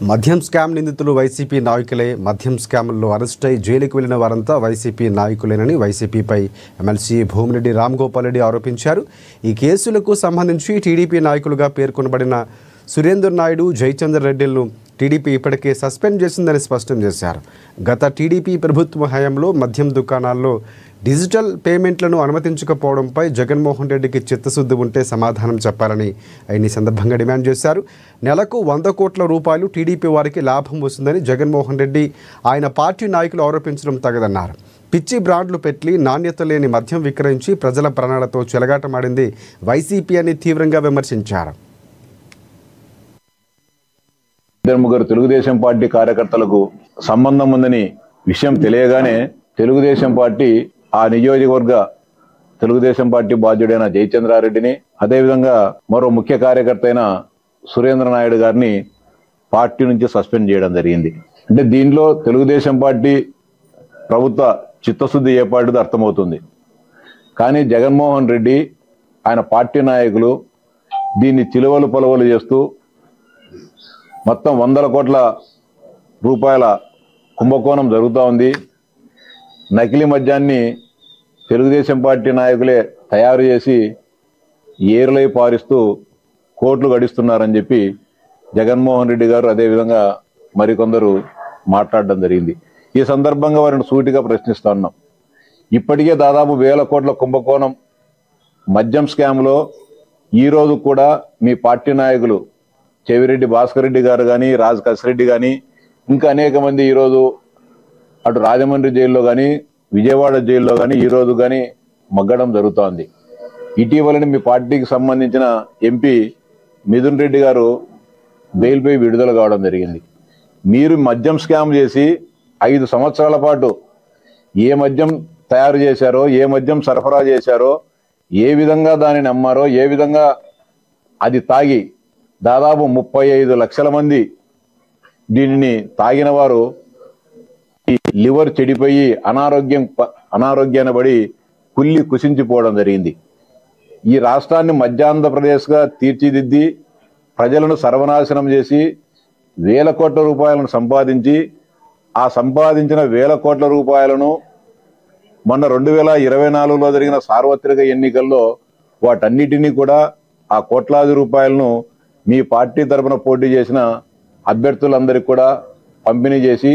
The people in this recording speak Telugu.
మద్యం స్కామ్ నిందితులు వైసీపీ నాయకులే. మద్యం స్కామ్లో అరెస్ట్ అయి జైలుకు వెళ్లిన వారంతా వైసీపీ నాయకులేనని వైసీపీపై ఎమ్మెల్సీ భూమిరెడ్డి రామ్గోపాల్ రెడ్డి ఆరోపించారు. ఈ కేసులకు సంబంధించి టీడీపీ నాయకులుగా పేర్కొనబడిన సురేందర్ నాయుడు, జయచంద్ర రెడ్డిలను టీడీపీ ఇప్పటికే సస్పెండ్ చేసిందని స్పష్టం చేశారు. గత టీడీపీ ప్రభుత్వ హయాంలో మద్యం దుకాణాల్లో డిజిటల్ పేమెంట్లను అనుమతించకపోవడంపై జగన్మోహన్ రెడ్డికి చిత్తశుద్ధి ఉంటే సమాధానం చెప్పాలని ఆయన ఈ సందర్భంగా డిమాండ్ చేశారు. నెలకు 100 కోట్ల రూపాయలు టీడీపీ వారికి లాభం వస్తుందని జగన్మోహన్ రెడ్డి ఆయన పార్టీ నాయకులు ఆరోపించడం తగదన్నారు. పిచ్చి బ్రాండ్లు పెట్టి నాణ్యత లేని మద్యం విక్రయించి ప్రజల ప్రాణాలతో చెలగాటమాడింది వైసీపీ అని తీవ్రంగా విమర్శించారు. ముగ్గురు తెలుగుదేశం పార్టీ కార్యకర్తలకు సంబంధం ఉందని విషయం తెలియగానే తెలుగుదేశం పార్టీ ఆ నియోజకవర్గ తెలుగుదేశం పార్టీ బాధ్యుడైన జయచంద్రారెడ్డిని, అదేవిధంగా మరో ముఖ్య కార్యకర్త అయిన సురేంద్ర నాయుడు గారిని పార్టీ నుంచి సస్పెండ్ చేయడం జరిగింది. అంటే దీనిలో తెలుగుదేశం పార్టీ ప్రభుత్వ చిత్తశుద్ధి ఏర్పాటుది అర్థమవుతుంది. కానీ జగన్మోహన్ రెడ్డి ఆయన పార్టీ నాయకులు దీన్ని చిలువలు పొలవలు చేస్తూ మొత్తం 100 కోట్ల రూపాయల కుంభకోణం జరుగుతూ ఉంది. నకిలీ మద్యాన్ని తెలుగుదేశం పార్టీ నాయకులే తయారు చేసి ఏరులై పారిస్తూ కోట్లు గడిస్తున్నారని చెప్పి జగన్మోహన్ రెడ్డి గారు అదేవిధంగా మరికొందరు మాట్లాడడం జరిగింది. ఈ సందర్భంగా వారిని సూటిగా ప్రశ్నిస్తా ఉన్నాం. ఇప్పటికే దాదాపు 1000 కోట్ల కుంభకోణం మద్యం స్కామ్లో ఈరోజు కూడా మీ పార్టీ నాయకులు చెవిరెడ్డి భాస్కర్ రెడ్డి గారు కానీ, రాజ్ కసిరెడ్డి కానీ, ఇంకా అనేక మంది ఈరోజు అటు రాజమండ్రి జైల్లో కానీ, విజయవాడ జైల్లో కానీ ఈరోజు కానీ మగ్గడం జరుగుతోంది. ఇటీవలని మీ పార్టీకి సంబంధించిన ఎంపీ మిథున్ రెడ్డి గారు బెయిల్పై విడుదల కావడం జరిగింది. మీరు మద్యం స్కామ్ చేసి 5 సంవత్సరాల పాటు ఏ మద్యం తయారు చేశారో, ఏ మద్యం సరఫరా చేశారో, ఏ విధంగా దానిని అమ్మారో, ఏ విధంగా అది తాగి దాదాపు 35 లక్షల మంది దీనిని తాగిన వారు లివర్ చెడిపోయి అనారోగ్యాన్ని పడి కుళ్ళి కుసించిపోవడం జరిగింది. ఈ రాష్ట్రాన్ని మధ్యాంధ్రప్రదేశ్గా తీర్చిదిద్ది ప్రజలను సర్వనాశనం చేసి 1000 కోట్ల రూపాయలను సంపాదించి ఆ సంపాదించిన 1000 కోట్ల రూపాయలను మొన్న 2024లో జరిగిన సార్వత్రిక ఎన్నికల్లో వాటన్నిటినీ కూడా ఆ కోట్లాది రూపాయలను మీ పార్టీ తరఫున పోటీ చేసిన అభ్యర్థులందరికీ కూడా పంపిణీ చేసి